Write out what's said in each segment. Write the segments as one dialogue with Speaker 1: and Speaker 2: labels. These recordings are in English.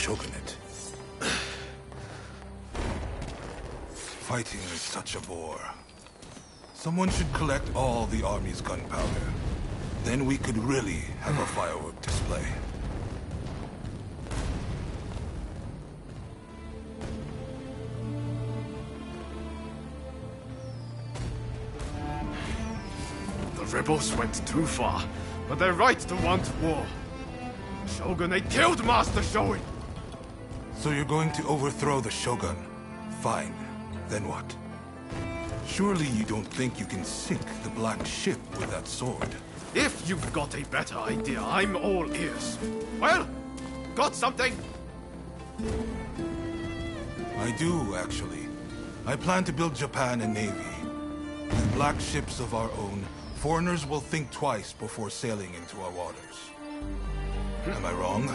Speaker 1: shogunate. Fighting is such a bore. Someone should collect all the army's gunpowder. Then we could really have a firework display.
Speaker 2: The rebels went too far, but they're right to want war. Shogunate killed Master Shoin!
Speaker 1: So you're going to overthrow the Shogun? Fine. Then what? Surely you don't think you can sink the Black Ship with that sword?
Speaker 2: If you've got a better idea, I'm all ears. Well, got something?
Speaker 1: I do, actually. I plan to build Japan a navy. With black ships of our own, foreigners will think twice before sailing into our waters. Am I wrong?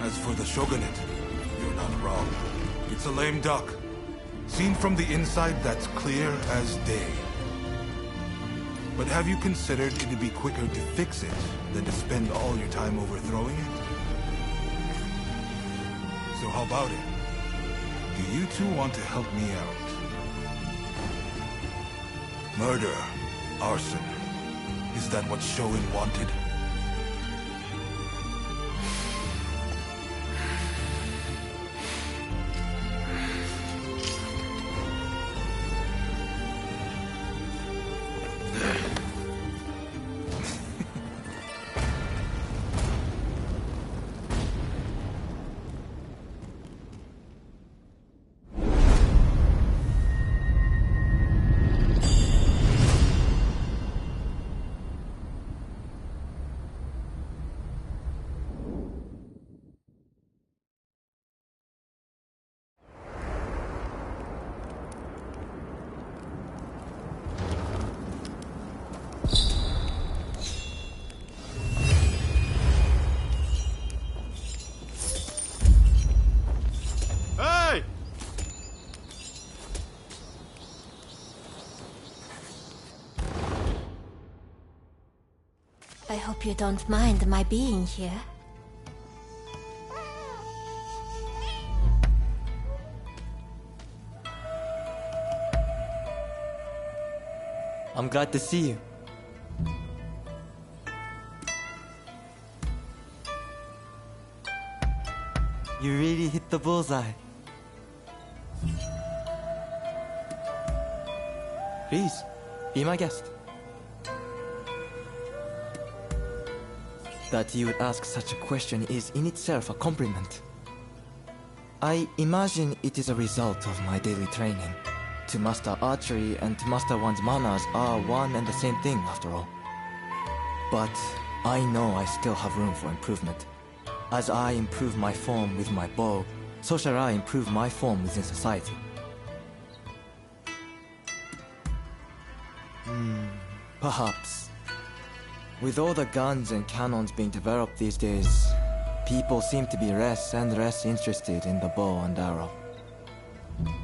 Speaker 1: As for the shogunate, you're not wrong. It's a lame duck. Seen from the inside, that's clear as day. But have you considered it'd be quicker to fix it than to spend all your time overthrowing it? So how about it? Do you two want to help me out? Murder, arson. Is that what Shoin wanted?
Speaker 3: I hope you don't mind my being here.
Speaker 4: I'm glad to see you. You really hit the bullseye. Please, be my guest. That you would ask such a question is in itself a compliment. I imagine it is a result of my daily training. To master archery and to master one's manners are one and the same thing after all. But I know I still have room for improvement. As I improve my form with my bow, so shall I improve my form within society. Perhaps. With all the guns and cannons being developed these days, people seem to be less and less interested in the bow and arrow.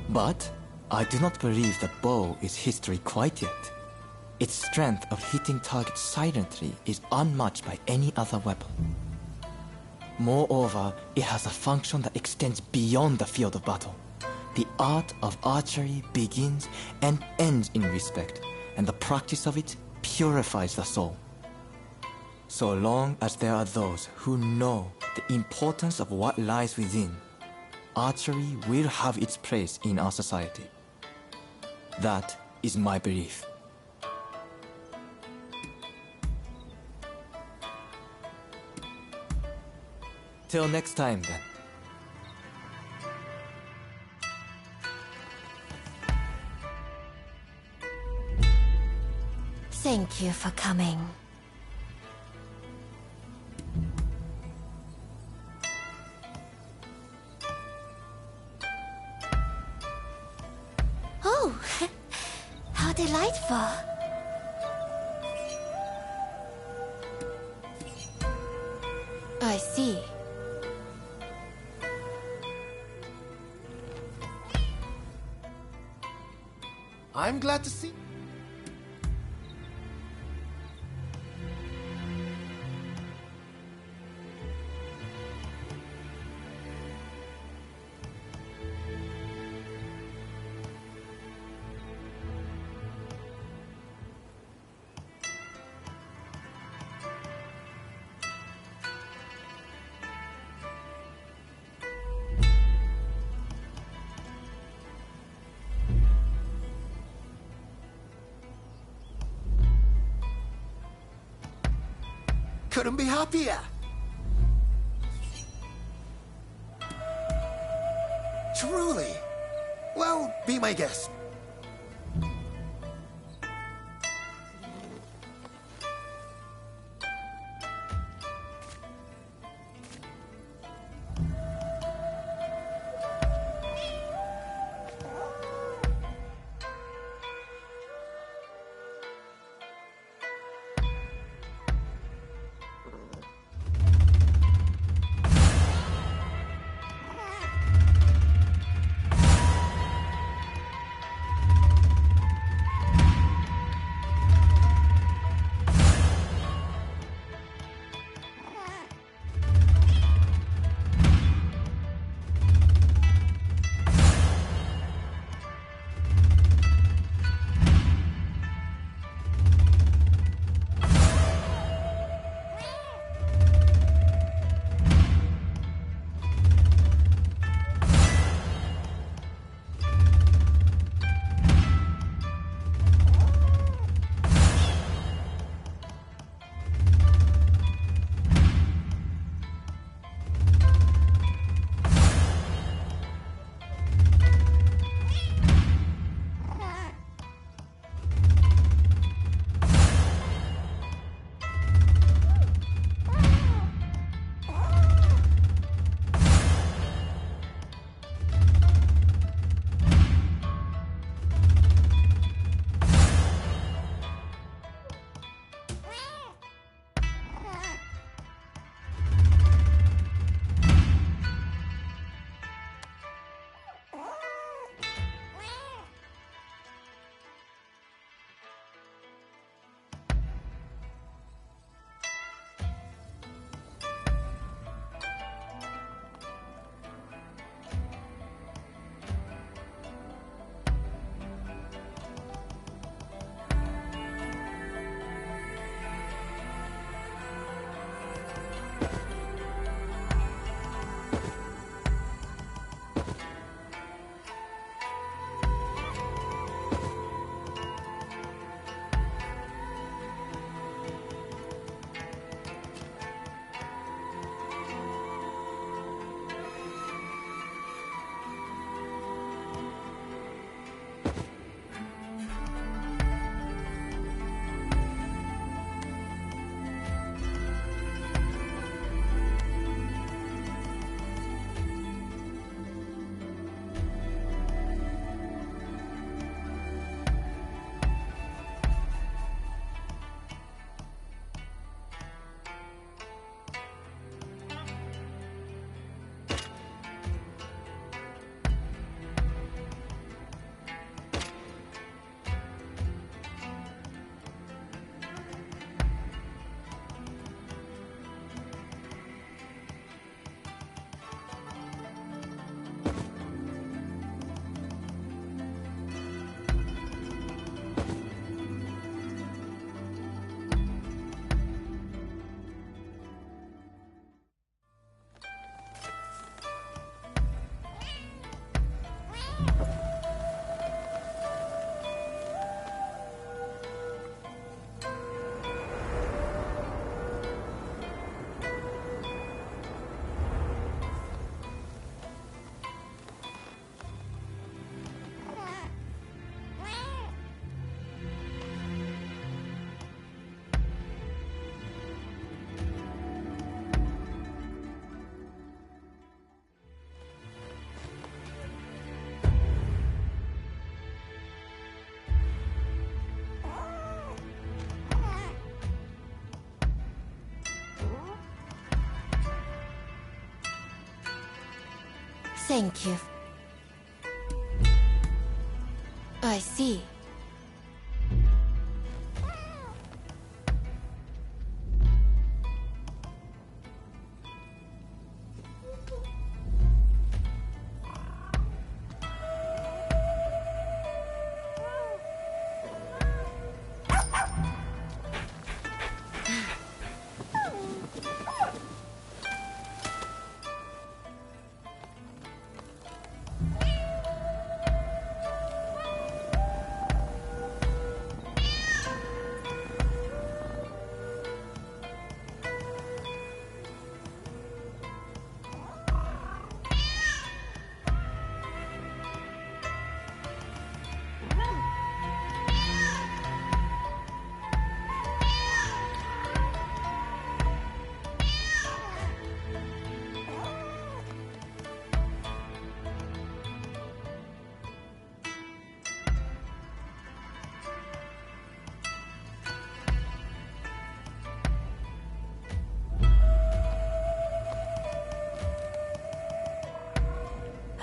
Speaker 4: But I do not believe the bow is history quite yet. Its strength of hitting targets silently is unmatched by any other weapon. Moreover, it has a function that extends beyond the field of battle. The art of archery begins and ends in respect, and the practice of it purifies the soul. So long as there are those who know the importance of what lies within, archery will have its place in our society. That is my belief. Till next time, then.
Speaker 3: Thank you for coming. Oh, how delightful. I see.
Speaker 2: I'm glad to see.
Speaker 5: couldn't be happier. Truly. Well, be my guest.
Speaker 3: Thank you. I see.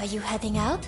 Speaker 3: Are you heading out?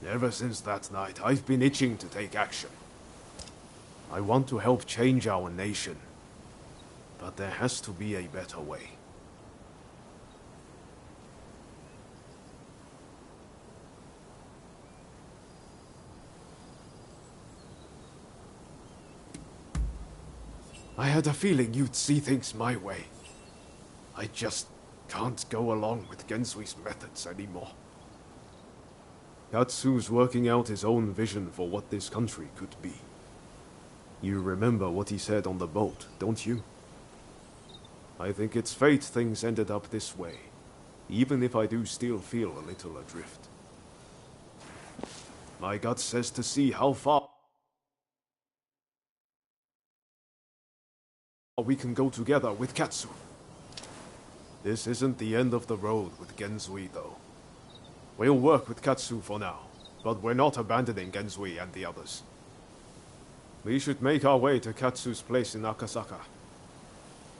Speaker 2: Ever since that night, I've been itching to take action. I want to help change our nation. But there has to be a better way. I had a feeling you'd see things my way. I just can't go along with Gensui's methods anymore. Katsu's working out his own vision for what this country could be. You remember what he said on the boat, don't you? I think it's fate things ended up this way, even if I do still feel a little adrift. My gut says to see how far we can go together with Katsu. This isn't the end of the road with Genzui, though. We'll work with Katsu for now, but we're not abandoning Genzui and the others. We should make our way to Katsu's place in Akasaka.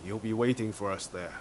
Speaker 2: He'll be waiting for us there.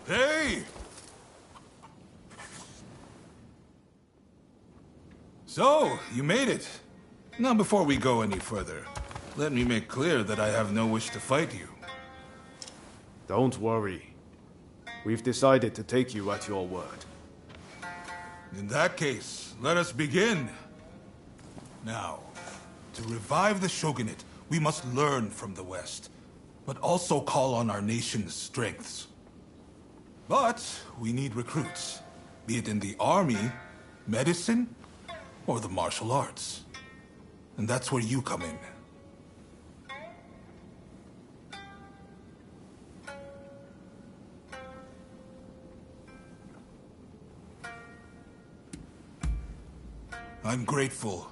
Speaker 1: Hey! So, you made it. Now, before we go any further, let me make clear that I have no wish to fight you.
Speaker 2: Don't worry. We've decided to take you at your word.
Speaker 1: In that case, let us begin. Now, to revive the shogunate, we must learn from the West, but also call on our nation's strengths. But we need recruits, be it in the army, medicine, or the martial arts. And that's where you come in. I'm grateful,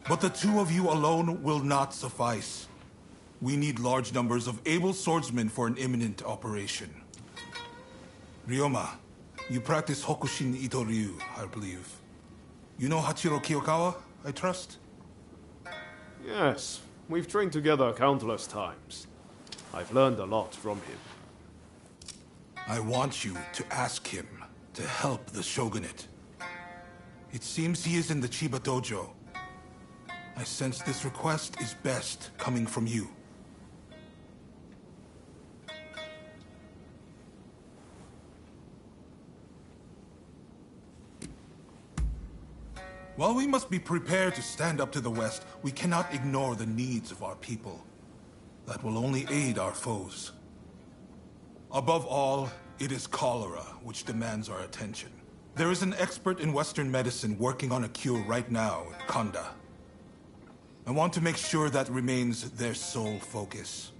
Speaker 1: but the two of you alone will not suffice. We need large numbers of able swordsmen for an imminent operation. Ryoma, you practice Hokushin Ito Ryu, I believe. You know Hachiro Kiyokawa, I trust?
Speaker 2: Yes, we've trained together countless times. I've learned a lot from him.
Speaker 1: I want you to ask him to help the shogunate. It seems he is in the Chiba dojo. I sense this request is best coming from you. While we must be prepared to stand up to the West, we cannot ignore the needs of our people. That will only aid our foes. Above all, it is cholera which demands our attention. There is an expert in Western medicine working on a cure right now in Kanda. I want to make sure that remains their sole focus.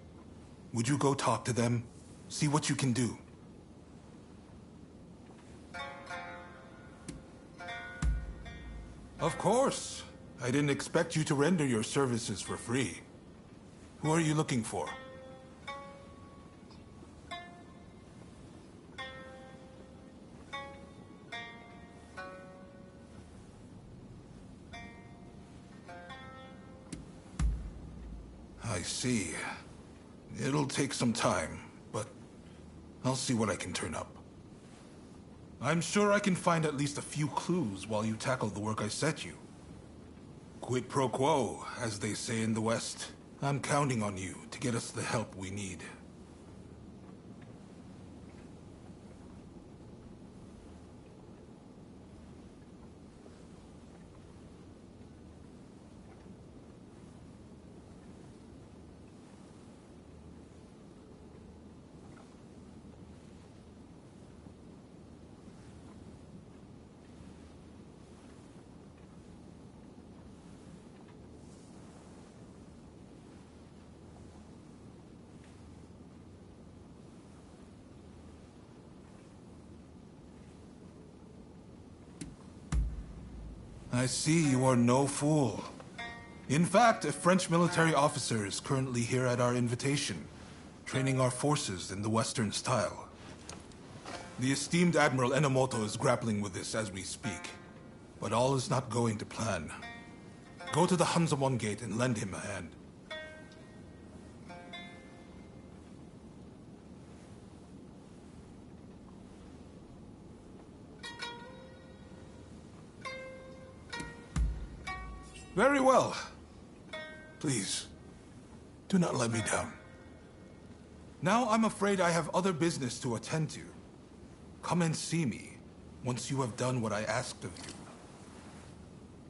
Speaker 1: Would you go talk to them? See what you can do. Of course. I didn't expect you to render your services for free. Who are you looking for? I see. It'll take some time, but I'll see what I can turn up. I'm sure I can find at least a few clues while you tackle the work I set you. Quid pro quo, as they say in the West. I'm counting on you to get us the help we need. I see you are no fool. In fact, a French military officer is currently here at our invitation, training our forces in the Western style. The esteemed Admiral Enomoto is grappling with this as we speak, but all is not going to plan. Go to the Hanzamon Gate and lend him a hand. Very well. Please, do not let me down. Now I'm afraid I have other business to attend to. Come and see me once you have done what I asked of you.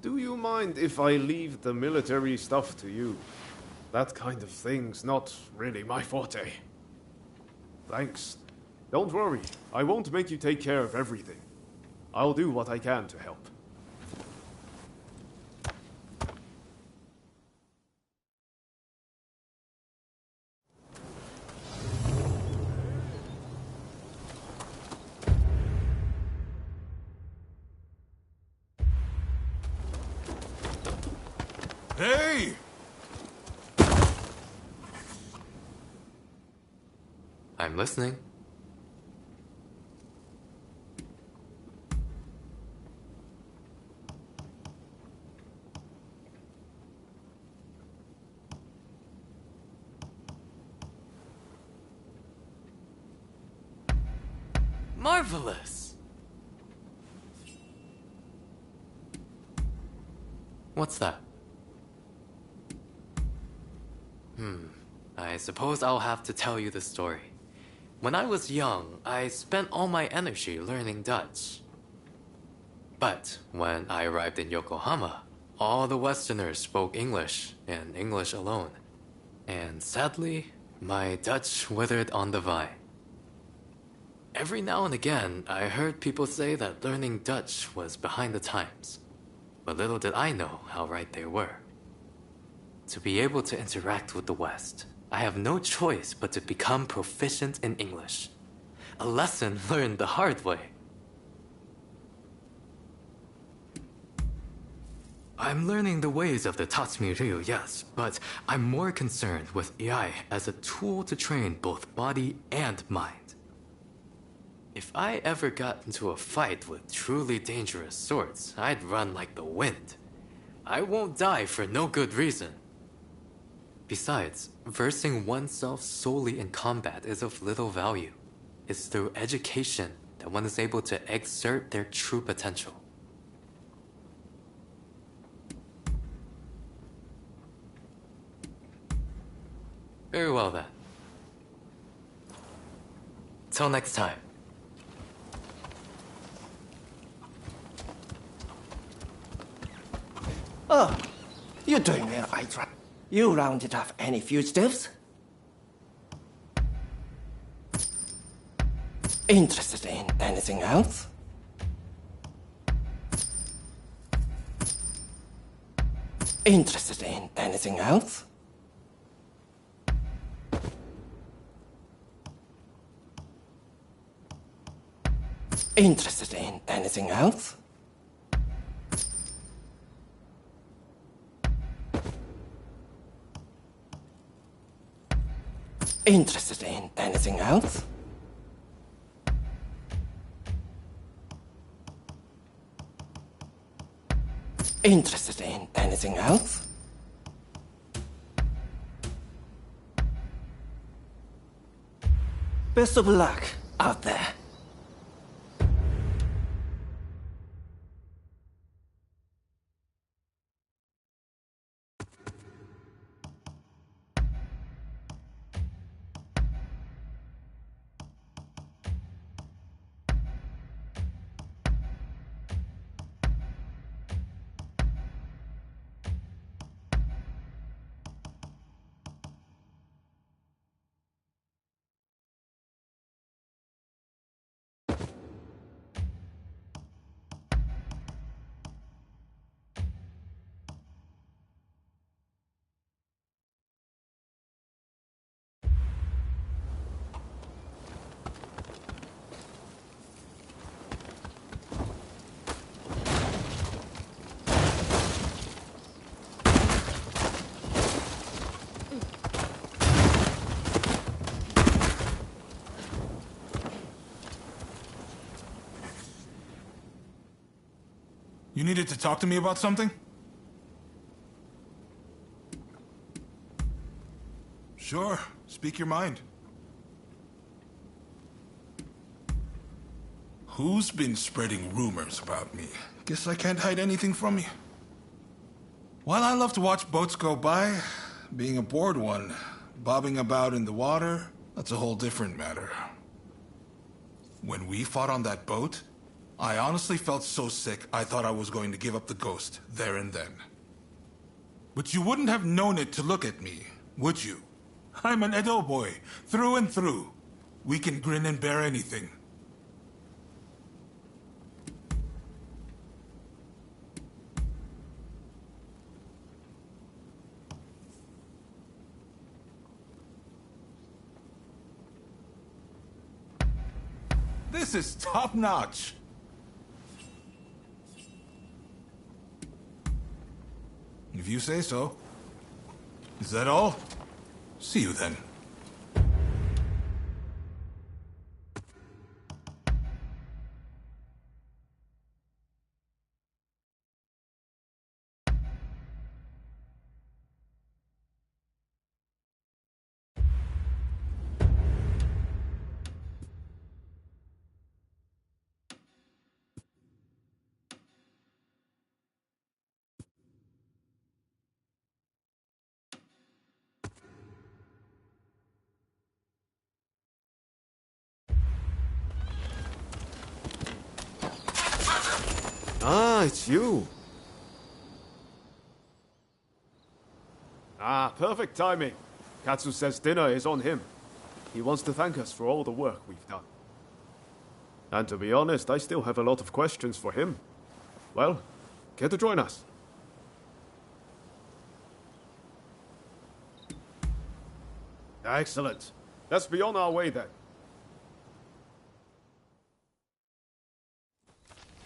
Speaker 2: Do you mind if I leave the military stuff to you? That kind of thing's not really my forte. Thanks. Don't worry, I won't make you take care of everything. I'll do what I can to help.
Speaker 1: Hey!
Speaker 6: I'm listening. Marvelous! What's that? I suppose I'll have to tell you the story. When I was young, I spent all my energy learning Dutch. But when I arrived in Yokohama, all the Westerners spoke English, and English alone. And sadly, my Dutch withered on the vine. Every now and again, I heard people say that learning Dutch was behind the times. But little did I know how right they were. To be able to interact with the West, I have no choice but to become proficient in English. A lesson learned the hard way. I'm learning the ways of the Tatsumi Ryu, yes, but I'm more concerned with AI as a tool to train both body and mind. If I ever got into a fight with truly dangerous swords, I'd run like the wind. I won't die for no good reason. Besides, versing oneself solely in combat is of little value. It's through education that one is able to exert their true potential. Very well then. Till next time.
Speaker 7: Oh, you're doing well, I try. You rounded up any fugitives? Interested in anything else? Interested in anything else? Interested in anything else? Interested in anything else? Interested in anything else? Best of luck out there.
Speaker 1: You needed to talk to me about something? Sure, speak your mind. Who's been spreading rumors about me? Guess I can't hide anything from you. While I love to watch boats go by, being aboard one, bobbing about in the water, that's a whole different matter. When we fought on that boat, I honestly felt so sick I thought I was going to give up the ghost there and then. But you wouldn't have known it to look at me, would you? I'm an Edo boy, through and through. We can grin and bear anything. This is top-notch. If you say so. Is that all? See you then.
Speaker 2: Ah, it's you. Ah, perfect timing. Katsu says dinner is on him. He wants to thank us for all the work we've done. And to be honest, I still have a lot of questions for him. Well, care to join us? Excellent. Let's be on our way then.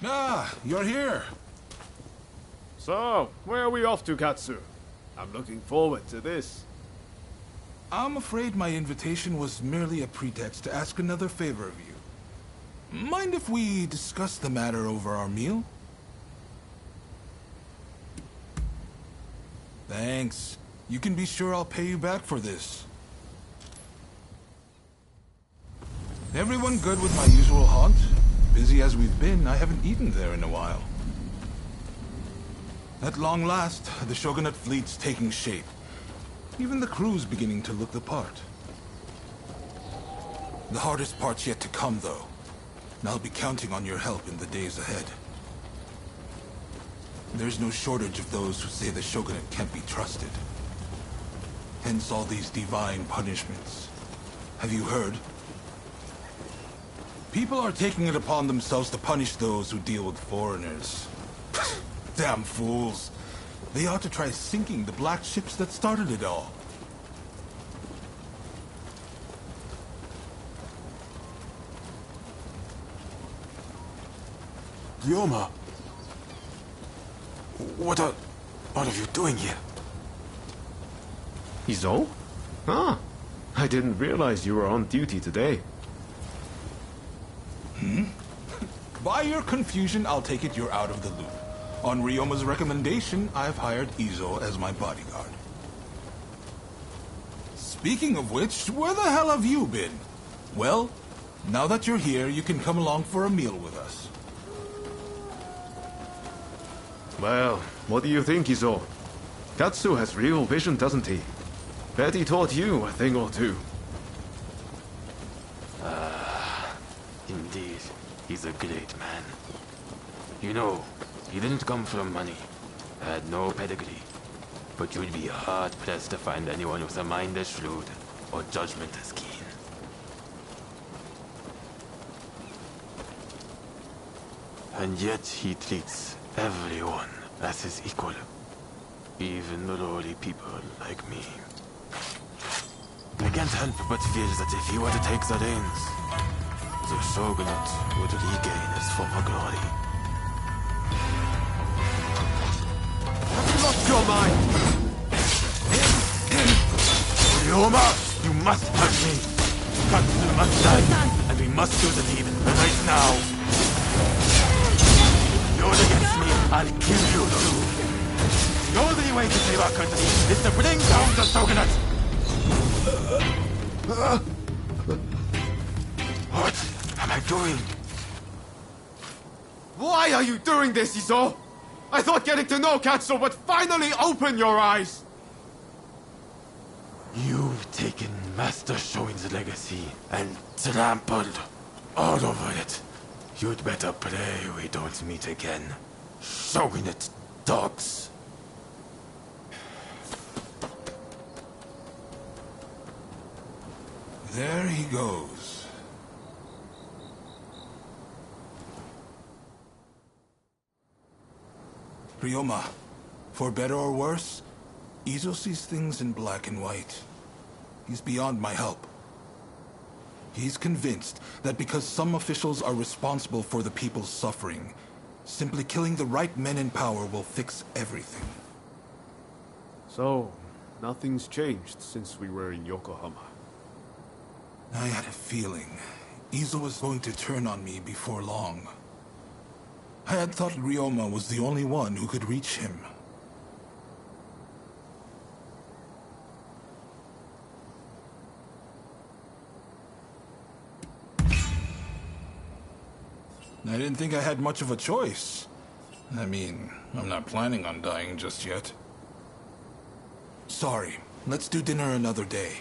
Speaker 1: Ah, you're here.
Speaker 2: So, where are we off to, Katsu? I'm looking forward to this.
Speaker 1: I'm afraid my invitation was merely a pretext to ask another favor of you. Mind if we discuss the matter over our meal? Thanks. You can be sure I'll pay you back for this. Everyone good with my usual haunt? Busy as we've been, I haven't eaten there in a while. At long last, the Shogunate fleet's taking shape. Even the crew's beginning to look the part. The hardest part's yet to come, though. And I'll be counting on your help in the days ahead. There's no shortage of those who say the shogunate can't be trusted. Hence all these divine punishments. Have you heard? People are taking it upon themselves to punish those who deal with foreigners. Damn fools. They ought to try sinking the black ships that started it all.
Speaker 2: Ryoma! What are you doing here? Izo? Ah, I didn't realize you were on duty today.
Speaker 1: By your confusion, I'll take it you're out of the loop. On Ryoma's recommendation, I've hired Izo as my bodyguard. Speaking of which, where the hell have you been? Well, now that you're here, you can come along for a meal with us.
Speaker 2: Well, what do you think, Izo? Katsu has real vision, doesn't he? Bet he taught you a thing or two.
Speaker 8: Indeed, he's a great man. You know, he didn't come from money, had no pedigree, but you'd be hard-pressed to find anyone with a mind as shrewd or judgment as keen. And yet he treats everyone as his equal, even the lowly people like me. I can't help but feel that if he were to take the reins, the shogunate would regain its former glory.
Speaker 2: Have you lost your mind?
Speaker 8: Ryoma, you must help me. Katsu must die, and we must do the deed right now. If you're against me, I'll kill you too. The only way to save our country is to bring down the shogunate. What am I doing?
Speaker 2: Why are you doing this, Izo? I thought getting to know Katsu would finally open your eyes!
Speaker 8: You've taken Master Shoin's legacy and trampled all over it. You'd better pray we don't meet again. Shogunate dogs.
Speaker 1: There he goes. Ryoma, for better or worse, Izo sees things in black and white. He's beyond my help. He's convinced that because some officials are responsible for the people's suffering, simply killing the right men in power will fix everything.
Speaker 2: So, nothing's changed since we were in Yokohama.
Speaker 1: I had a feeling Izo was going to turn on me before long. I had thought Ryoma was the only one who could reach him. I didn't think I had much of a choice. I mean, I'm not planning on dying just yet. Sorry, let's do dinner another day.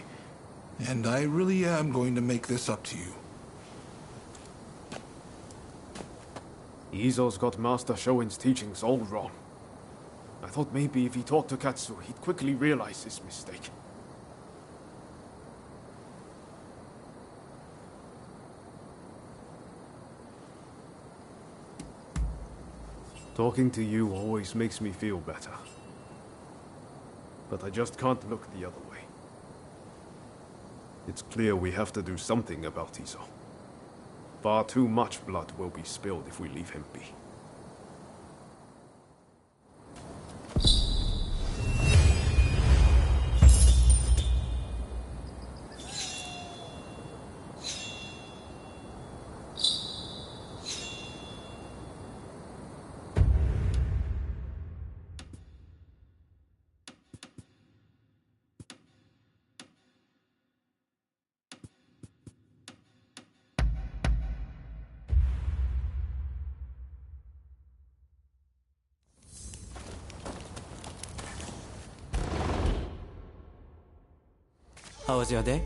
Speaker 1: And I really am going to make this up to you.
Speaker 2: Izo's got Master Shoin's teachings all wrong. I thought maybe if he talked to Katsu, he'd quickly realize his mistake. Talking to you always makes me feel better. But I just can't look the other way. It's clear we have to do something about Izo. Far too much blood will be spilled if we leave him be.
Speaker 4: How was your day?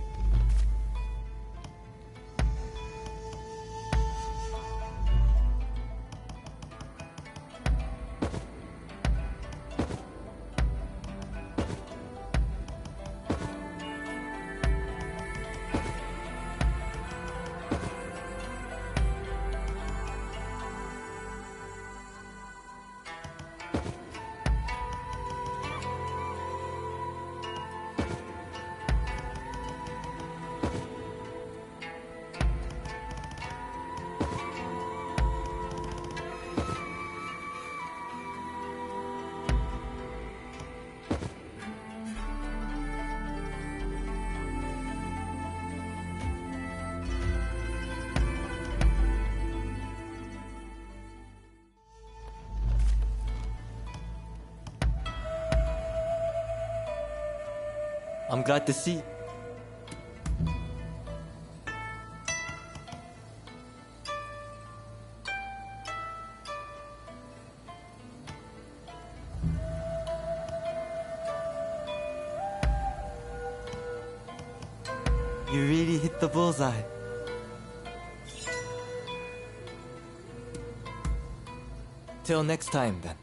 Speaker 4: I'm glad to see. You really hit the bullseye. Till next time, then.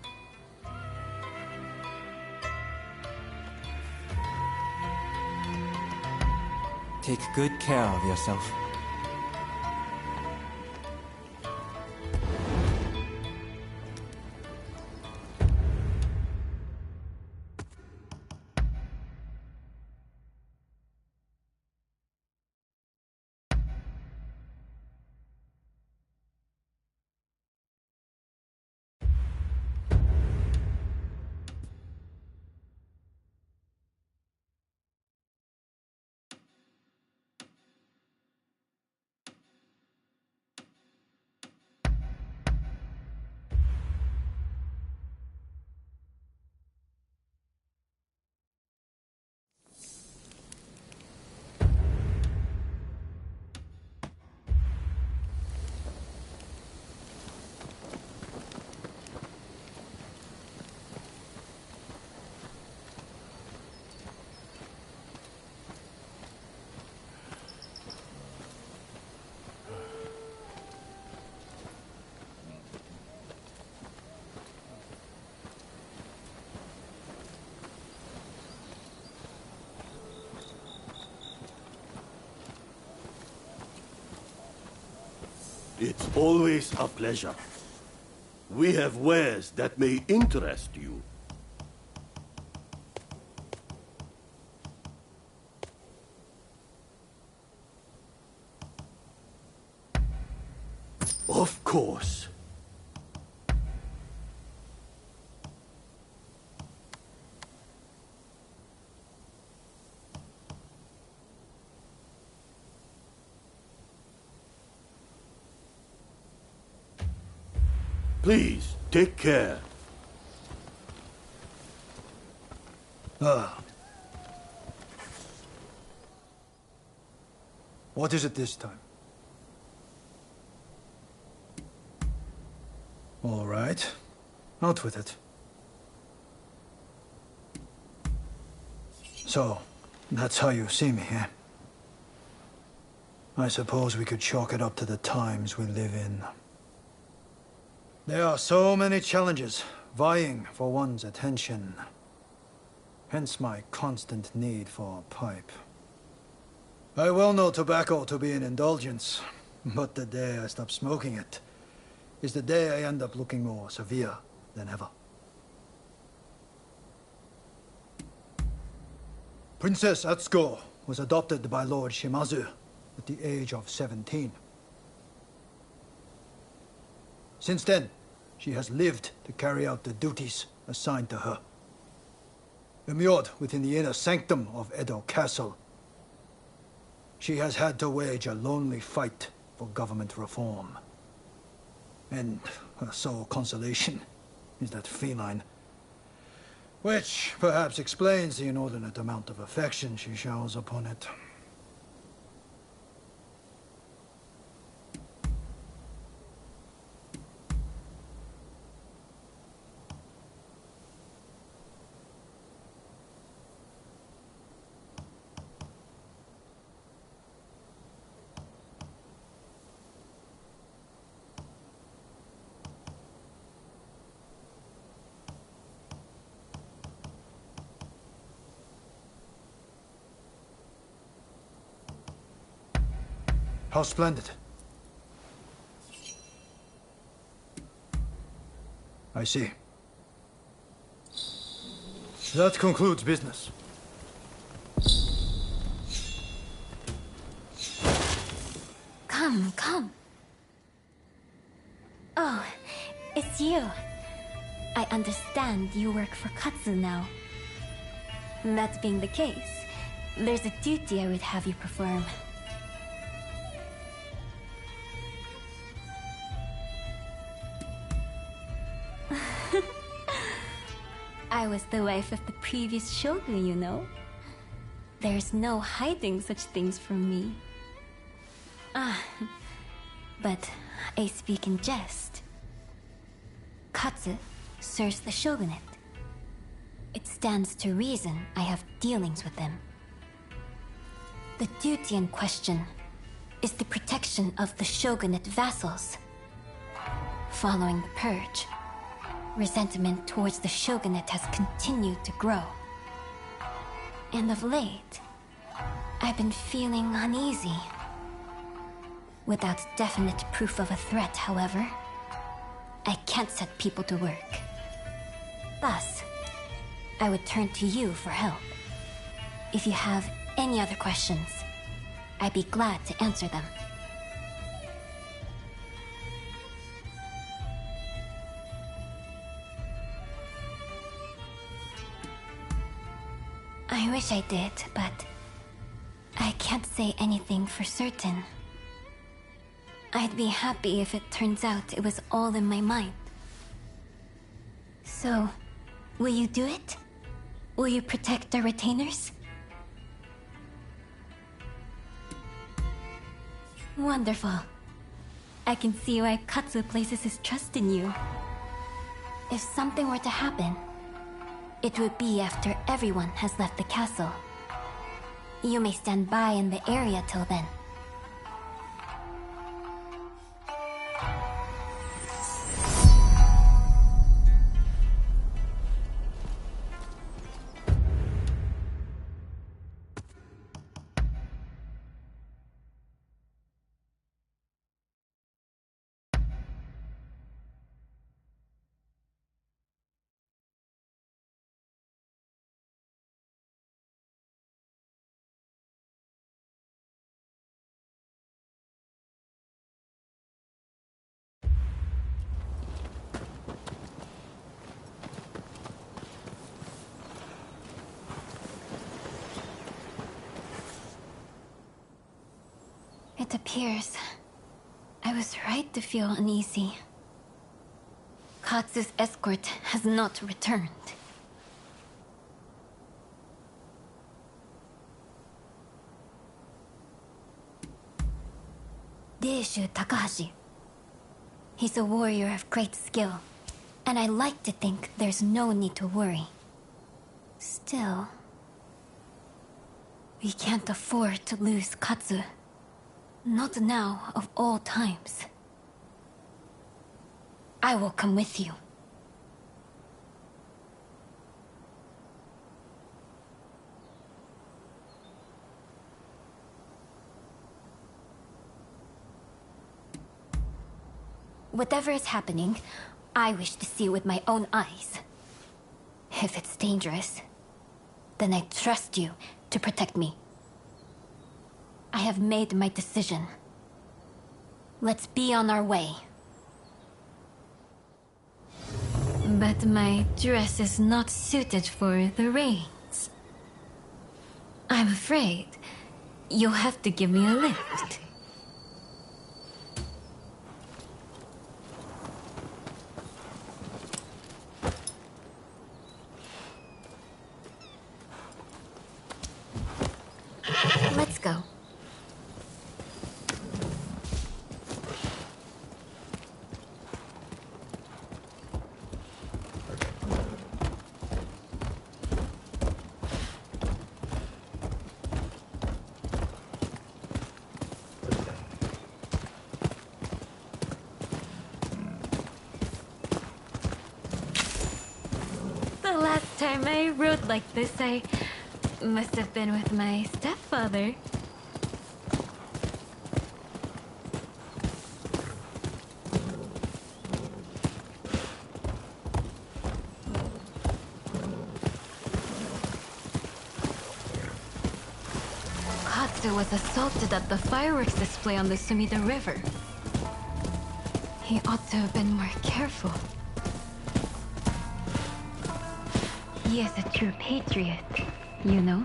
Speaker 4: Take good care of yourself.
Speaker 9: It's always a pleasure. We have wares that may interest you. Of course. Please, take care.
Speaker 10: What is it this time? All right. Out with it. So, that's how you see me, eh? I suppose we could chalk it up to the times we live in. There are so many challenges vying for one's attention. Hence my constant need for a pipe. I well know tobacco to be an indulgence, but the day I stop smoking it is the day I end up looking more severe than ever. Princess Atsuko was adopted by Lord Shimazu at the age of 17. Since then, she has lived to carry out the duties assigned to her. Immured within the inner sanctum of Edo Castle, she has had to wage a lonely fight for government reform. And her sole consolation is that feline, which perhaps explains the inordinate amount of affection she showers upon it. How splendid. I see. That concludes business.
Speaker 3: Come, come. Oh, it's you. I understand you work for Katsu now. That being the case, there's a duty I would have you perform. I was the wife of the previous shogun, you know. There's no hiding such things from me. But I speak in jest. Katsu serves the shogunate. It stands to reason I have dealings with them. The duty in question is the protection of the shogunate vassals. Following the purge, resentment towards the shogunate has continued to grow. And of late, I've been feeling uneasy. Without definite proof of a threat, however, I can't set people to work. Thus, I would turn to you for help. If you have any other questions, I'd be glad to answer them. I wish I did, but I can't say anything for certain. I'd be happy if it turns out it was all in my mind. So, will you do it? Will you protect our retainers? Wonderful. I can see why Katsu places his trust in you. If something were to happen, it would be after everyone has left the castle. You may stand by in the area till then. It appears I was right to feel uneasy. Katsu's escort has not returned. Deishu Takahashi. He's a warrior of great skill, and I like to think there's no need to worry. Still, we can't afford to lose Katsu. Not now, of all times. I will come with you. Whatever is happening, I wish to see with my own eyes. If it's dangerous, then I trust you to protect me. I have made my decision. Let's be on our way. But my dress is not suited for the rains. I'm afraid you'll have to give me a lift. Let's go. The last time I rode like this, I must have been with my stepfather. Katsu was assaulted at the fireworks display on the Sumida River. He ought to have been more careful. He is a true patriot, you know?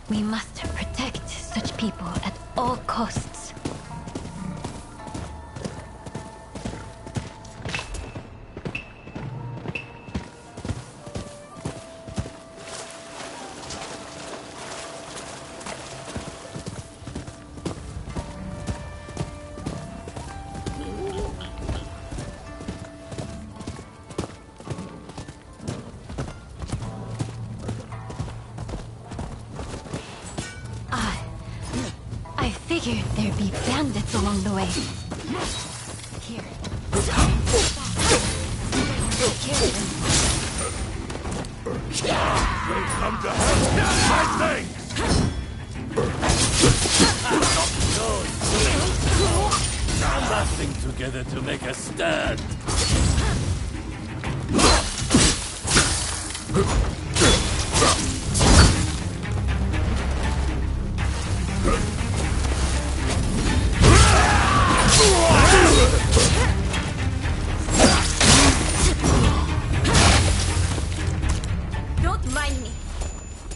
Speaker 3: We must protect such people at all costs. Figured there'd be bandits along the way. Here. Carry them.
Speaker 9: They come to have my thing! Nothing together to make a stand.
Speaker 3: Don't mind me.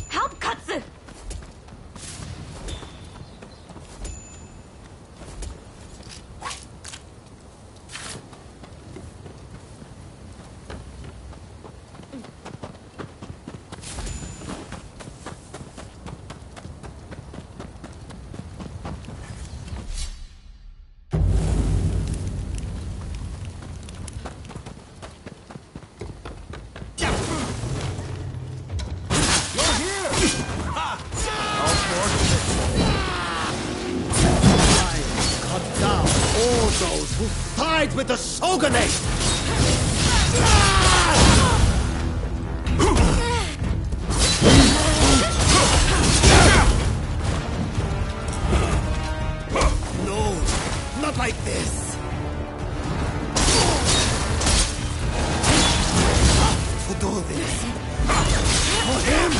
Speaker 3: Help Katsu!
Speaker 5: Those who side with the shogunate! No, not like this. To do this for him.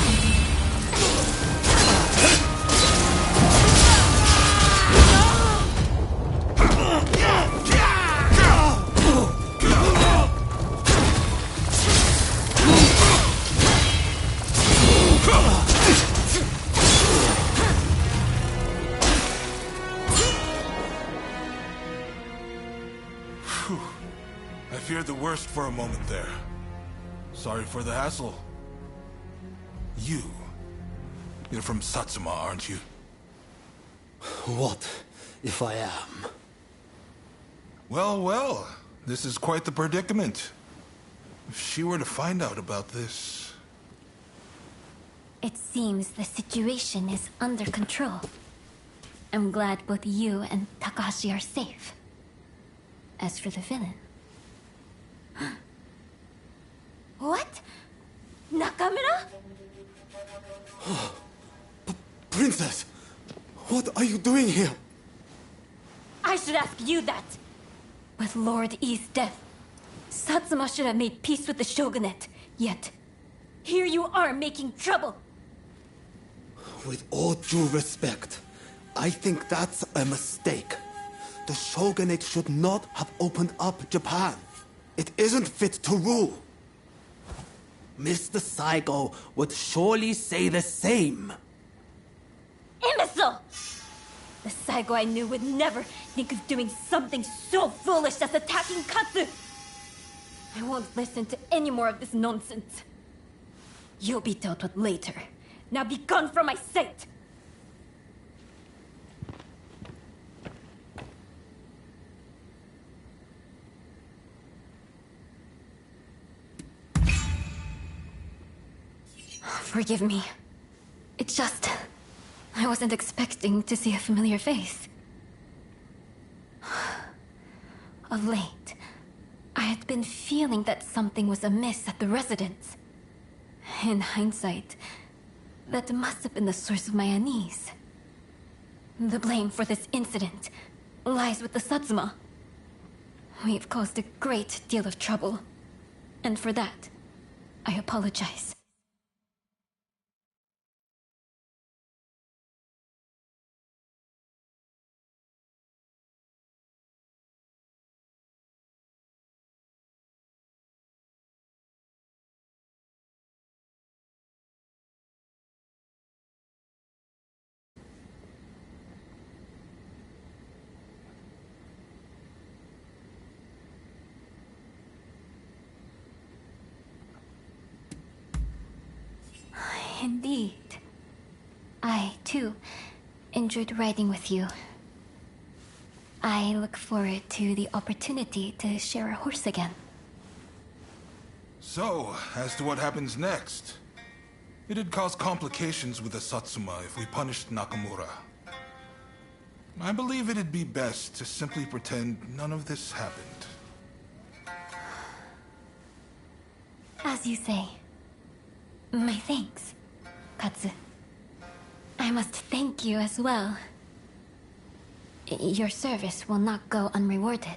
Speaker 1: I feared the worst for a moment there. Sorry for the hassle. You're from Satsuma, aren't you?
Speaker 5: What if I am?
Speaker 1: Well, well, this is quite the predicament. If she were to find out about this...
Speaker 3: It seems the situation is under control. I'm glad both you and Takahashi are safe. As for the villain... What? Nakamura?
Speaker 5: Princess, what are you doing here?
Speaker 3: I should ask you that. With Lord E's death, Satsuma should have made peace with the shogunate. Yet, here you are making trouble.
Speaker 5: With all due respect, I think that's a mistake. The shogunate should not have opened up Japan. It isn't fit to rule. Mr. Saigo would surely say the same.
Speaker 3: Imbecile! The Saigo I knew would never think of doing something so foolish as attacking Katsu! I won't listen to any more of this nonsense. You'll be dealt with later. Now be gone from my sight! Forgive me. It's just... I wasn't expecting to see a familiar face. Of late, I had been feeling that something was amiss at the residence. In hindsight, that must have been the source of my unease. The blame for this incident lies with the Satsuma. We've caused a great deal of trouble, and for that, I apologize. Indeed. I, too, enjoyed riding with you. I look forward to the opportunity to share a horse again.
Speaker 1: So, as to what happens next. It'd cause complications with the Satsuma if we punished Nakamura. I believe it'd be best to simply pretend none of this happened.
Speaker 3: As you say. My thanks, Katsu. I must thank you as well. Your service will not go unrewarded.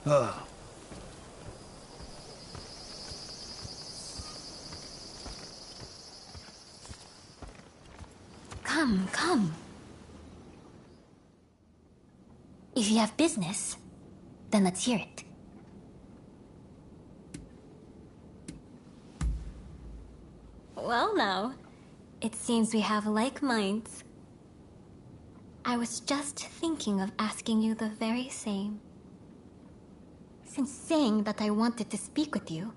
Speaker 10: Ah.
Speaker 3: Come, come. If you have business, then let's hear it. Well now, it seems we have like minds. I was just thinking of asking you the very same. Since saying that I wanted to speak with you,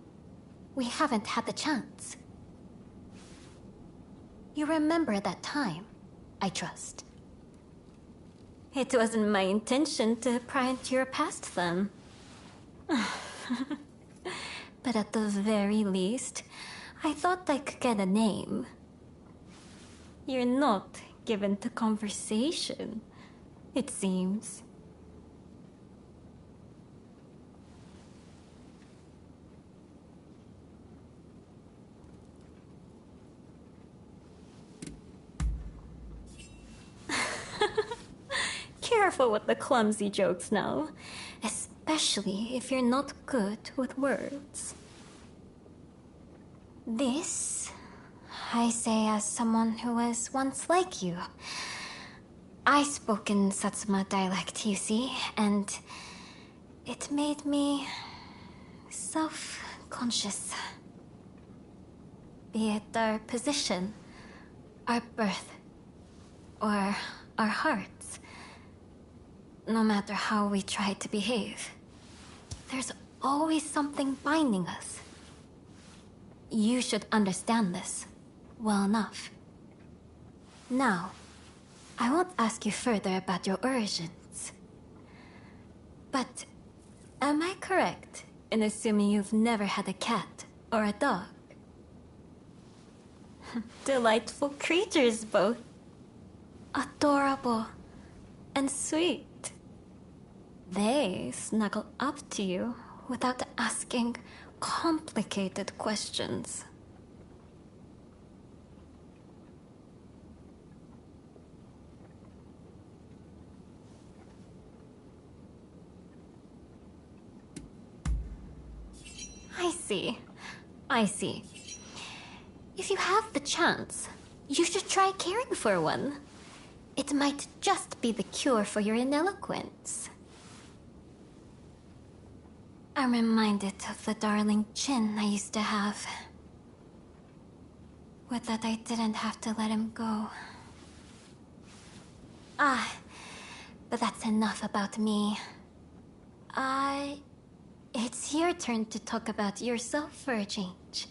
Speaker 3: we haven't had the chance. You remember that time, I trust. It wasn't my intention to pry into your past then. But at the very least, I thought I could get a name. You're not given to conversation, it seems. Careful with the clumsy jokes now, especially if you're not good with words. This, I say as someone who was once like you. I spoke in Satsuma dialect, you see, and it made me self-conscious. Be it our position, our birth, or our hearts. No matter how we try to behave, there's always something binding us. You should understand this well enough. Now, I won't ask you further about your origins. But am I correct in assuming you've never had a cat or a dog? Delightful creatures both. Adorable and sweet. They snuggle up to you without asking complicated questions. I see. If you have the chance, you should try caring for one. It might just be the cure for your ineloquence. I'm reminded of the darling chin I used to have. With that, I didn't have to let him go. But that's enough about me. It's your turn to talk about yourself for a change.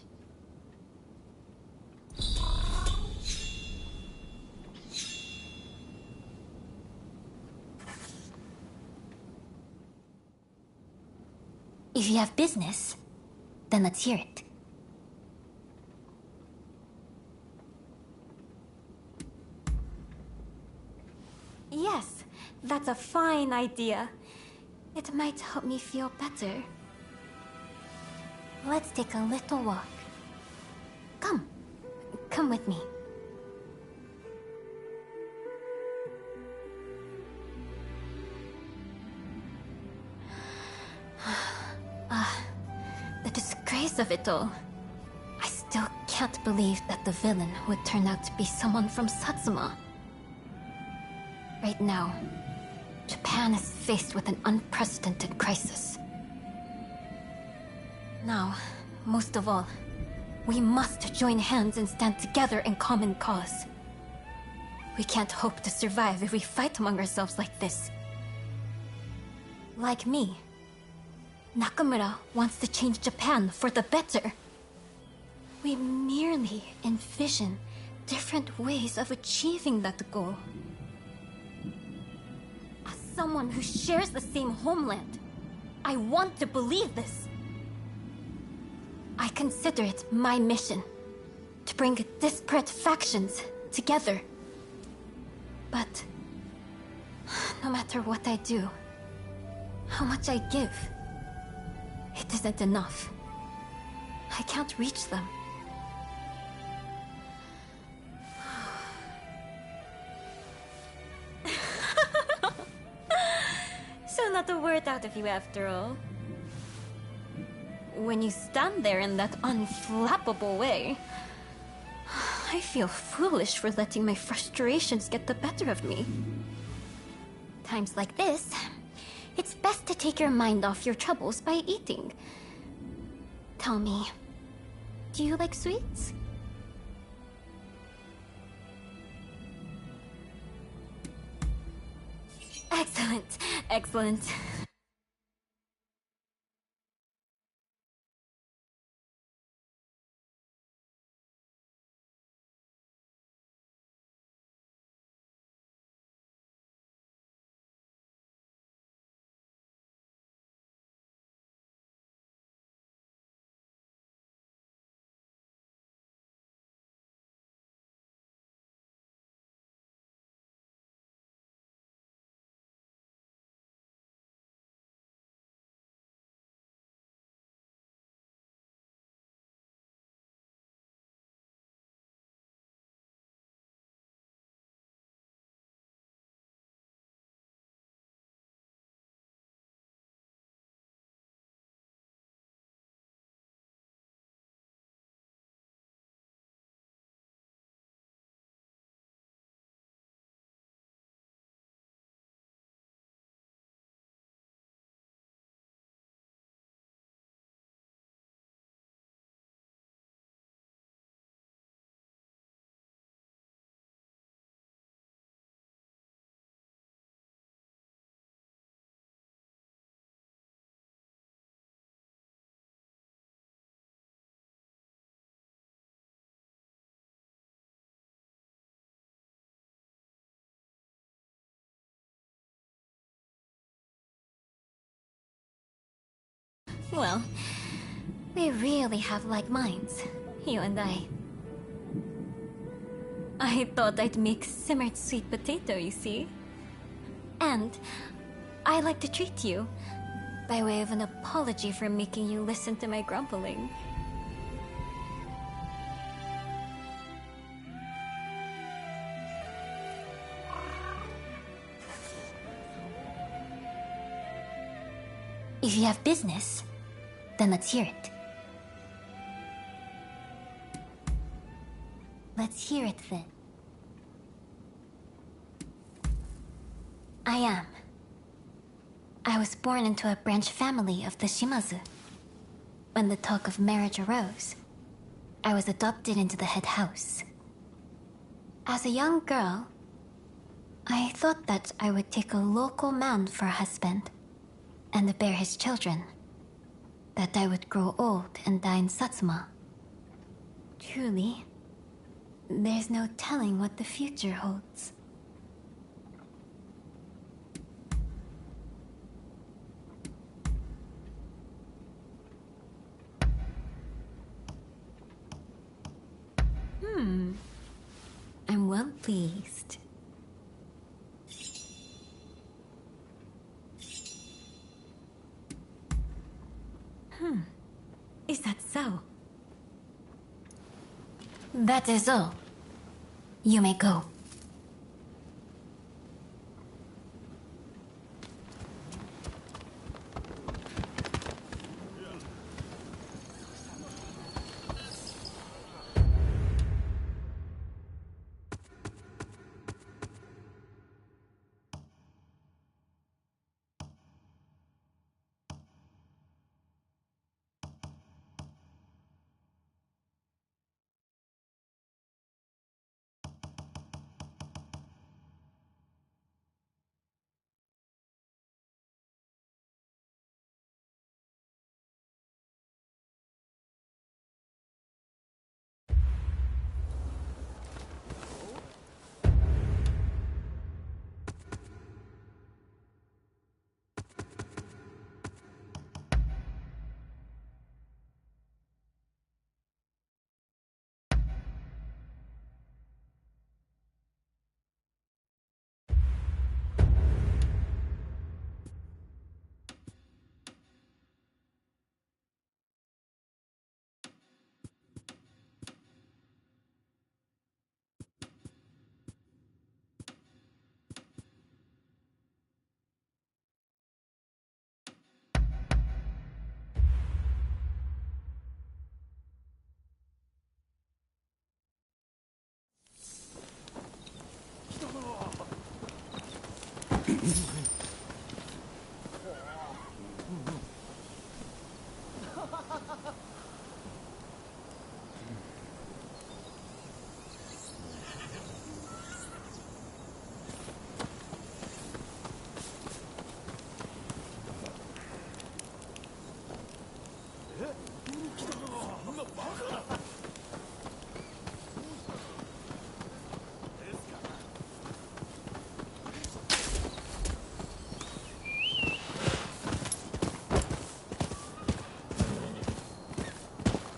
Speaker 3: If you have business, then let's hear it. Yes, that's a fine idea. It might help me feel better. Let's take a little walk. Come with me. The disgrace of it all. I still can't believe that the villain would turn out to be someone from Satsuma. Right now, Japan is faced with an unprecedented crisis. Now, most of all, we must join hands and stand together in common cause. We can't hope to survive if we fight among ourselves like this. Like me, Nakamura wants to change Japan for the better. We merely envision different ways of achieving that goal. As someone who shares the same homeland, I want to believe this. I consider it my mission to bring disparate factions together. But no matter what I do, how much I give, it isn't enough. I can't reach them. So not a word out of you after all. When you stand there in that unflappable way, I feel foolish for letting my frustrations get the better of me. Times like this, it's best to take your mind off your troubles by eating. Tell me, do you like sweets? Excellent, excellent. Well, we really have like minds, you and I. I thought I'd make simmered sweet potato, you see? And I like to treat you by way of an apology for making you listen to my grumbling. If you have business, then let's hear it. Let's hear it then. I was born into a branch family of the Shimazu. When the talk of marriage arose, I was adopted into the head house. As a young girl, I thought that I would take a local man for a husband and bear his children. That I would grow old and die in Satsuma. Truly, there's no telling what the future holds. I'm well pleased. Is that so? That is all. You may go.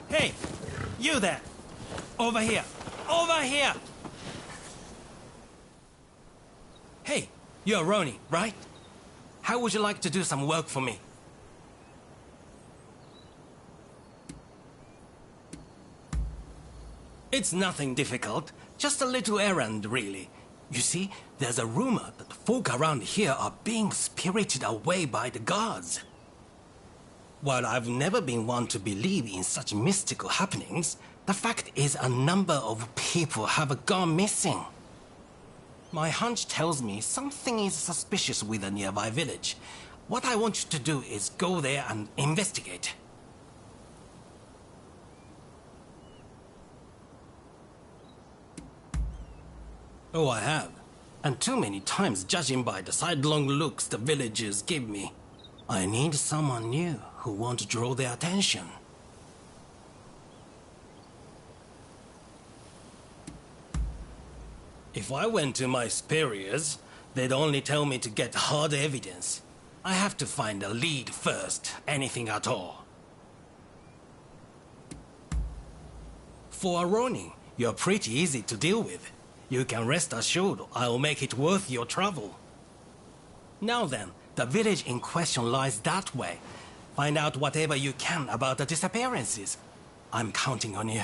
Speaker 11: Hey, you there! Over here! Over here! Hey, you're Ronin, right? How would you like to do some work for me? It's nothing difficult, just a little errand, really. You see, there's a rumor that the folk around here are being spirited away by the gods. While I've never been one to believe in such mystical happenings, the fact is a number of people have gone missing. My hunch tells me something is suspicious with a nearby village. What I want you to do is go there and investigate. Oh, I have. And too many times, judging by the sidelong looks the villagers give me. I need someone new who won't draw their attention. If I went to my superiors, they'd only tell me to get hard evidence. I have to find a lead first, anything at all. For a Ronin, you're pretty easy to deal with. You can rest assured I'll make it worth your trouble. Now then, the village in question lies that way. Find out whatever you can about the disappearances. I'm counting on you.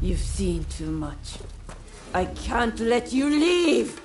Speaker 12: You've seen too much. I can't let you leave!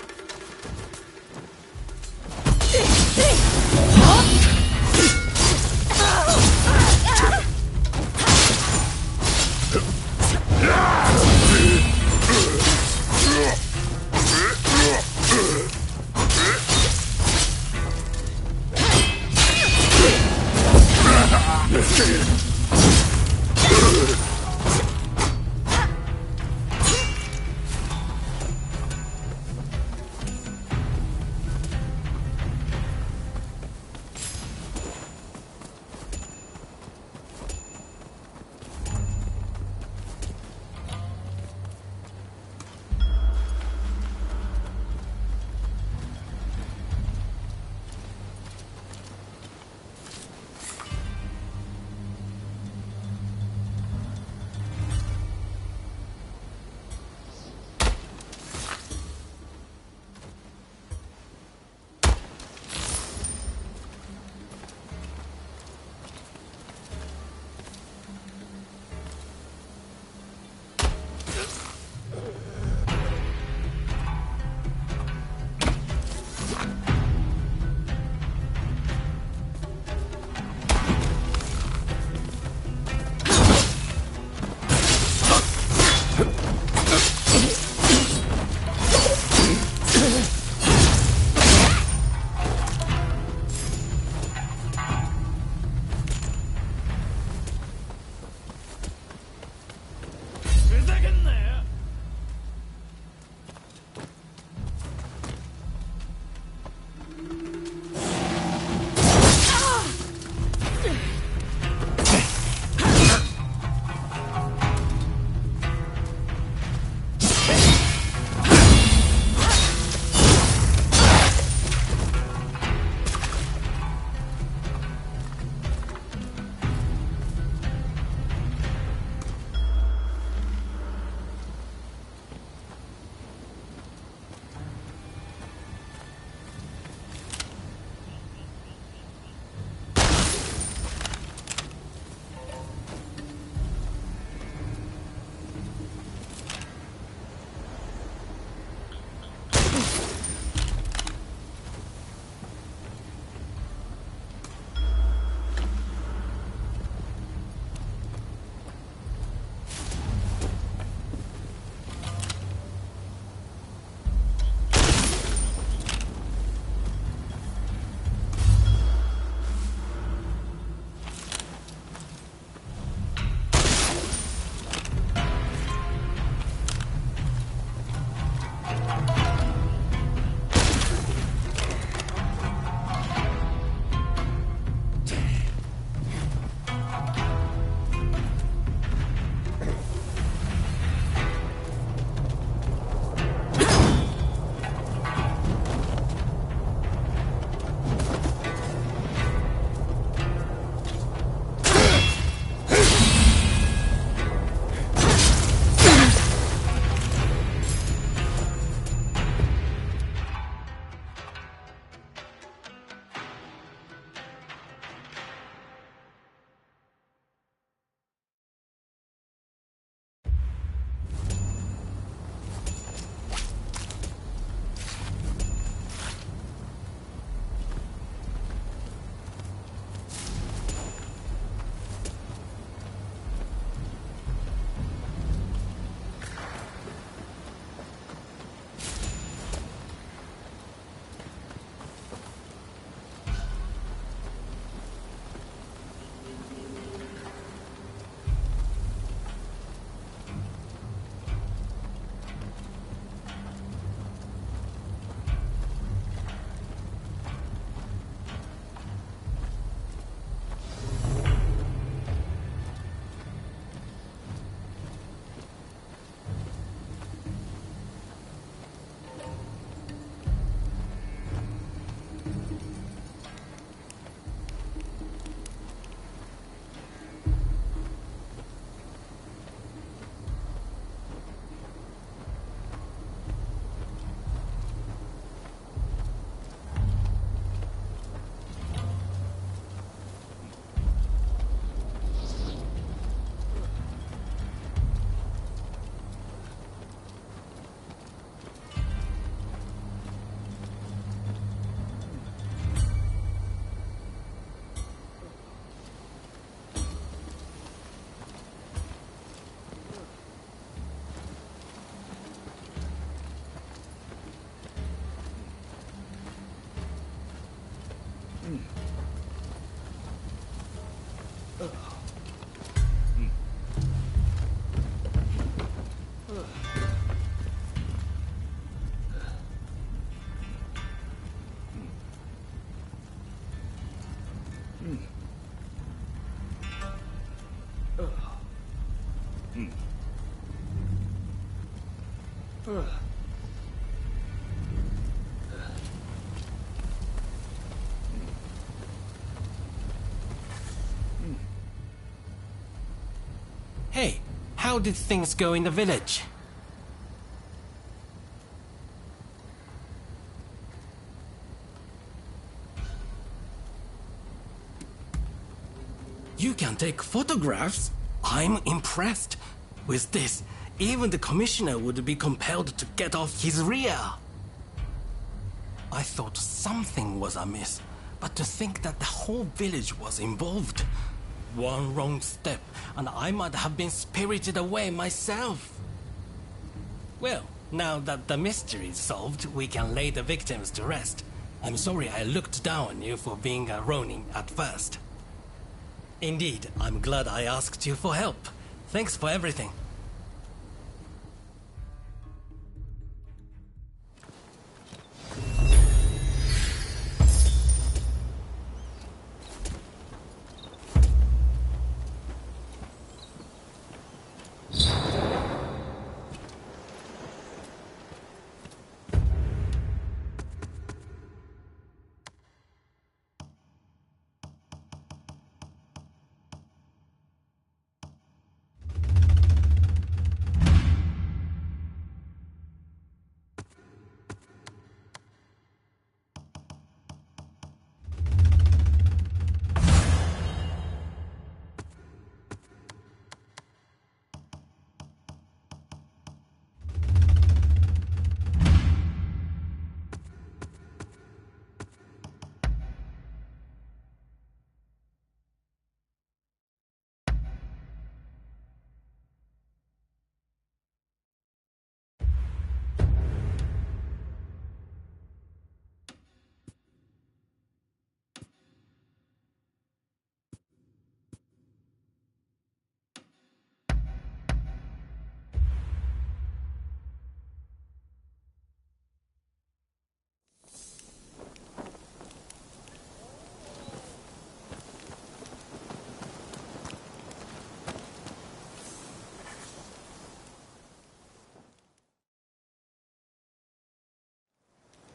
Speaker 11: Hey, how did things go in the village? You can take photographs? I'm impressed. With this, even the commissioner would be compelled to get off his rear. I thought something was amiss, but to think that the whole village was involved. One wrong step, and I might have been spirited away myself. Well, now that the mystery is solved, we can lay the victims to rest. I'm sorry I looked down on you for being a Ronin at first. Indeed, I'm glad I asked you for help. Thanks for everything.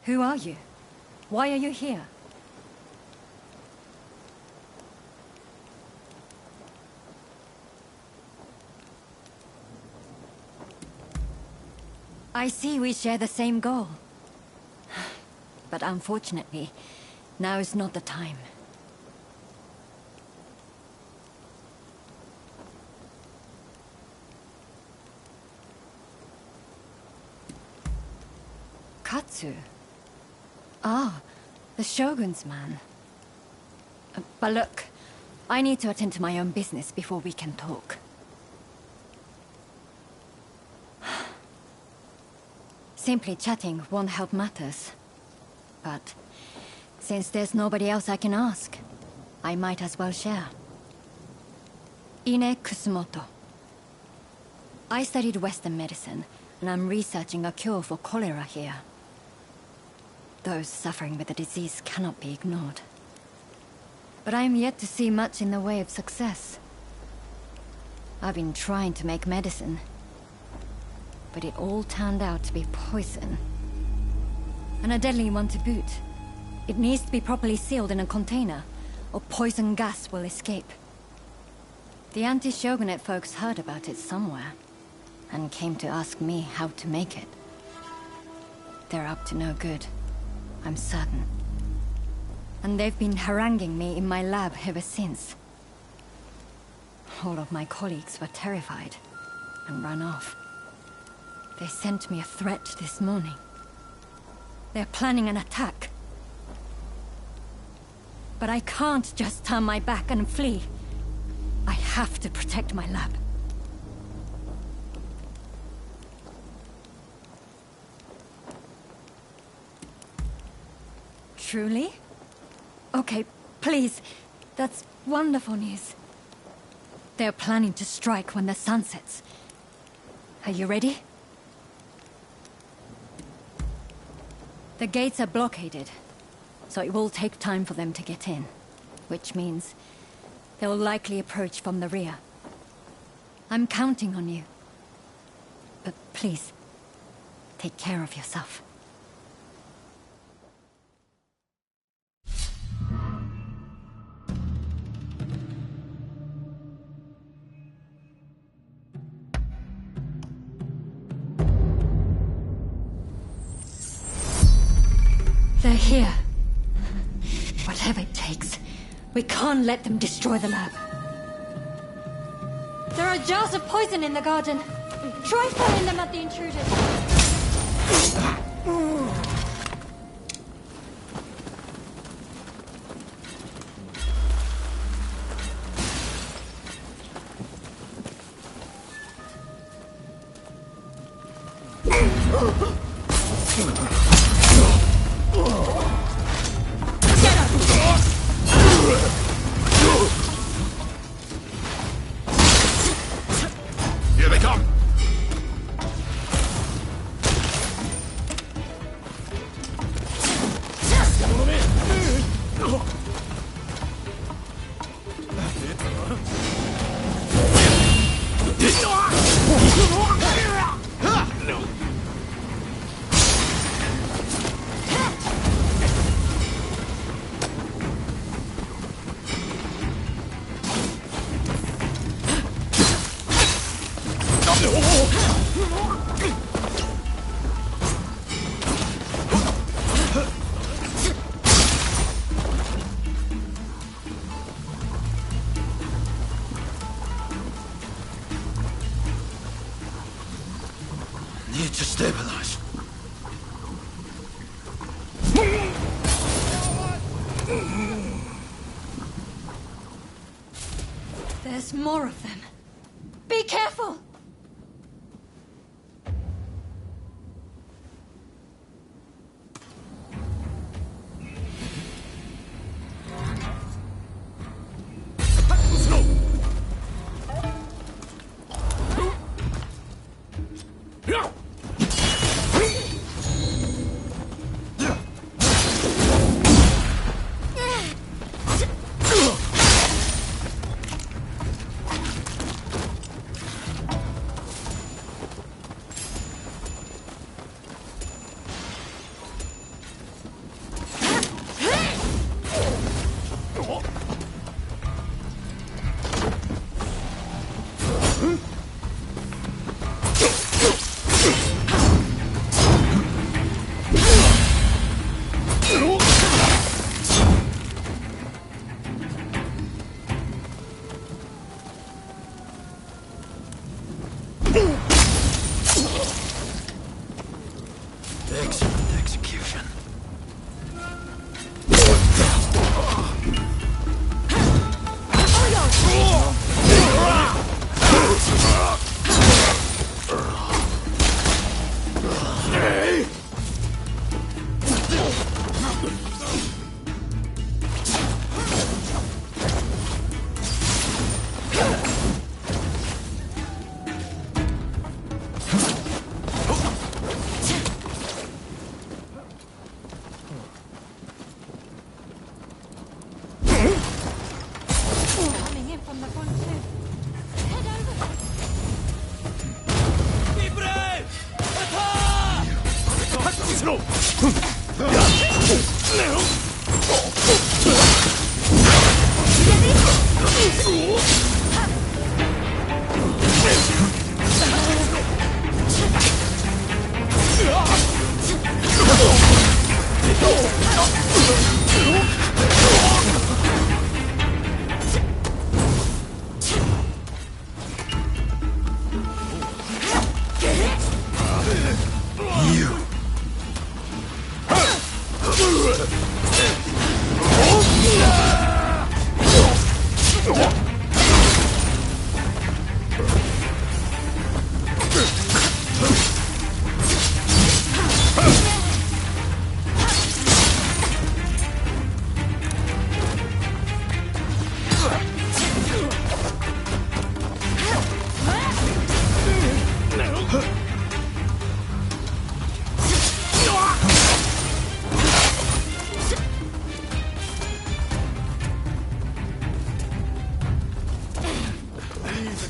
Speaker 13: Who are you? Why are you here? I see we share the same goal. But unfortunately, now is not the time. Katsu? Ah, the Shogun's man. But look, I need to attend to my own business before we can talk. Simply chatting won't help matters. But since there's nobody else I can ask, I might as well share. Ine Kusumoto. I studied Western medicine, and I'm researching a cure for cholera here. Those suffering with the disease cannot be ignored. But I am yet to see much in the way of success. I've been trying to make medicine, but it all turned out to be poison. And a deadly one to boot. It needs to be properly sealed in a container, or poison gas will escape. The anti-shogunate folks heard about it somewhere, and came to ask me how to make it. They're up to no good, I'm certain. And they've been haranguing me in my lab ever since. All of my colleagues were terrified, and ran off. They sent me a threat this morning. They're planning an attack. But I can't just turn my back and flee. I have to protect my lab. Truly? Okay, please. That's wonderful news. They're planning to strike when the sun sets. Are you ready? The gates are blockaded, so it will take time for them to get in. Which means they'll likely approach from the rear. I'm counting on you. But please, take care of yourself. They're here. Whatever it takes. We can't let them destroy the lab.
Speaker 3: There are jars of poison in the garden. Try throwing them at the intruders.
Speaker 2: Here they come!
Speaker 10: Need to stabilize.
Speaker 3: There's more of them. Be careful!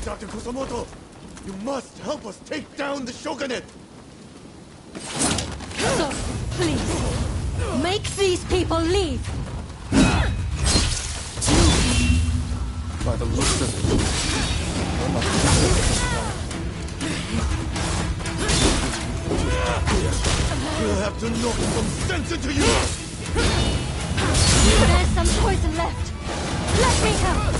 Speaker 9: Dr. Kusamoto, you must help us take down the shogunate!
Speaker 12: So, please, make these people leave!
Speaker 2: By the looks of it, you're not
Speaker 9: We'll have to knock some sense into you!
Speaker 12: There's some poison left! Let me help!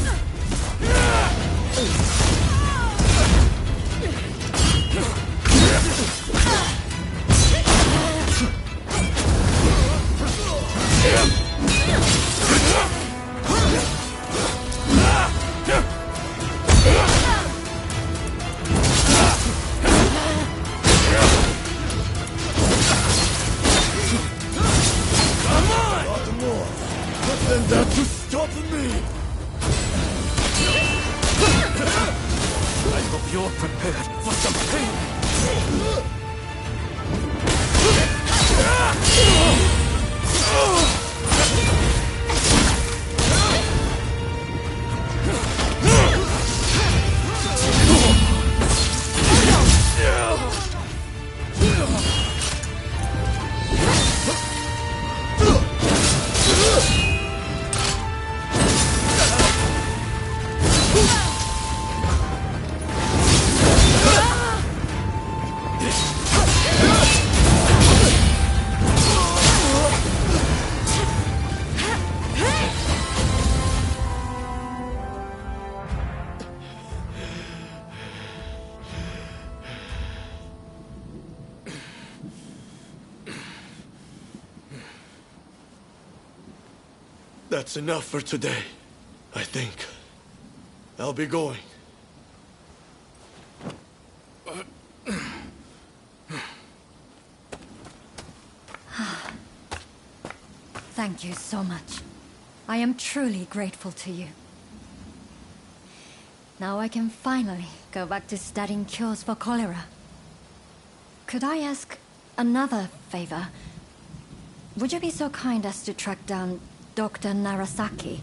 Speaker 9: And that to stop me!
Speaker 8: I hope you're prepared for some pain.
Speaker 9: That's enough for today, I think. I'll be going.
Speaker 13: Thank you so much. I am truly grateful to you. Now I can finally go back to studying cures for cholera. Could I ask another favor? Would you be so kind as to track down Dr. Narasaki?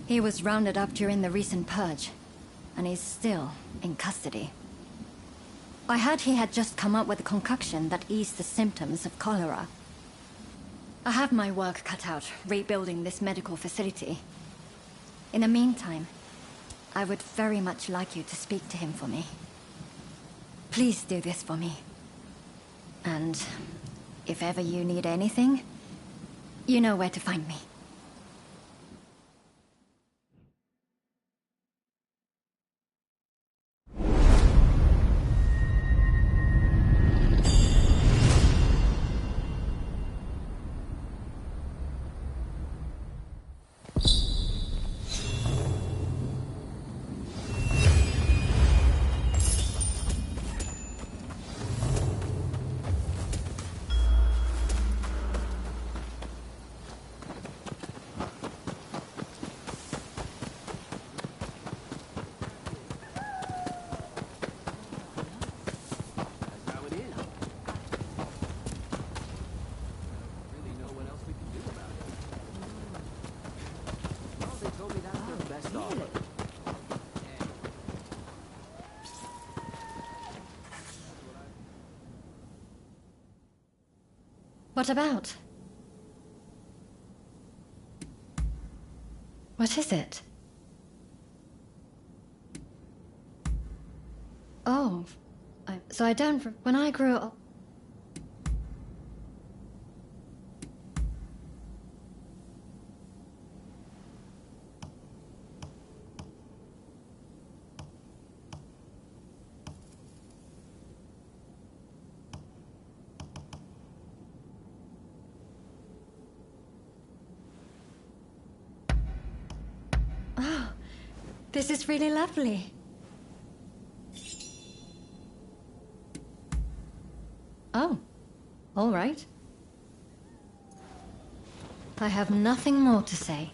Speaker 13: He was rounded up during the recent purge, and he's still in custody. I heard he had just come up with a concoction that eased the symptoms of cholera. I have my work cut out rebuilding this medical facility. In the meantime, I would very much like you to speak to him for me. Please do this for me. And if ever you need anything, you know where to find me. What about? What is it? Oh, so I don't... When I grew up... Oh, this is really lovely. Oh, all right. I have nothing more to say.